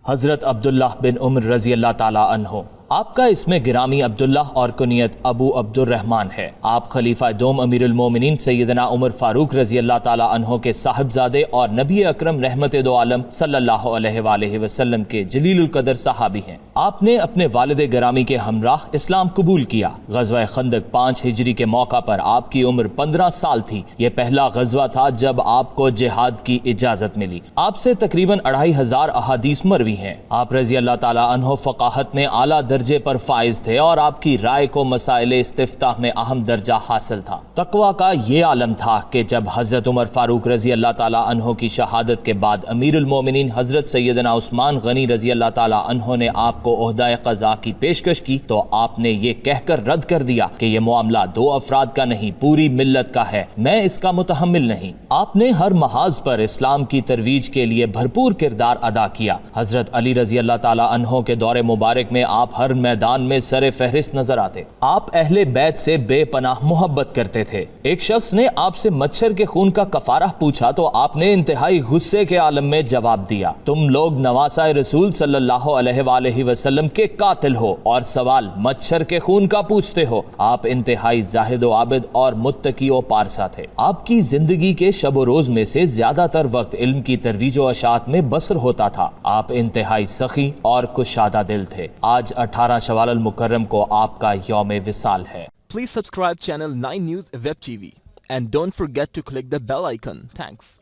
حضرت عبداللہ بن عمر رضی اللہ تعالی عنہ۔ آپ کا اسم گرامی عبداللہ اور کنیت ابو عبد الرحمن ہے۔ آپ خلیفہ دوم امیر المومنین سیدنا عمر فاروق رضی اللہ تعالی عنہ کے صاحبزادے اور نبی اکرم رحمت دو عالم صلی اللہ علیہ وآلہ وسلم کے جلیل القدر صحابی ہیں۔ آپ نے اپنے والد گرامی کے ہمراہ اسلام قبول کیا۔ غزوہ خندق 5 ہجری کے موقع پر آپ کی عمر 15 سال تھی۔ یہ پہلا غزوہ تھا جب آپ کو جہاد کی اجازت ملی۔ آپ سے تقریباً 2500 احادیث مروی ہیں۔ آپ رضی اللہ تعالی عنہ فقاہت میں اعلیٰ درجے پر فائز تھے اور آپ کی رائے کو مسائل استفتاح میں اہم درجہ حاصل تھا۔ تقوی کا یہ عالم تھا کہ جب حضرت عمر فاروق رضی اللہ تعالی عنہ کی شہادت کے بعد امیر المومنین حضرت سیدنا عثمان غنی رضی اللہ تعالی عنہ نے آپ کو عہدہ قضا کی پیشکش کی تو آپ نے یہ کہہ کر رد کر دیا کہ یہ معاملہ 2 افراد کا نہیں، پوری ملت کا ہے، میں اس کا متحمل نہیں۔ آپ نے ہر محاذ پر اسلام کی ترویج کے لیے بھرپور کردار ادا کیا۔ حضرت علی رضی اللہ تعالی عنہ کے دور مبارک میں آپ ہر میدان میں سر فہرست نظر آتے۔ آپ اہل بیت سے بے پناہ محبت کرتے تھے۔ ایک شخص نے آپ سے مچھر کے خون کا کفارہ پوچھا تو آپ نے انتہائی غصے کے عالم میں جواب دیا، تم لوگ نواسہ رسول صلی اللہ علیہ وآلہ وسلم کے قاتل ہو اور سوال مچھر کے خون کا پوچھتے ہو۔ آپ انتہائی زاہد و عابد اور متقی و پارسا تھے۔ آپ کی زندگی کے شب و روز میں سے زیادہ تر وقت علم کی ترویج و اشاعت میں بسر ہوتا تھا۔ آپ انتہائی سخی اور کشادہ دل تھے۔ آج 18 شوال المکرم کو آپ کا یوم وصال ہے۔ Please subscribe channel 9 News Web TV and don't forget to click the bell icon. Thanks.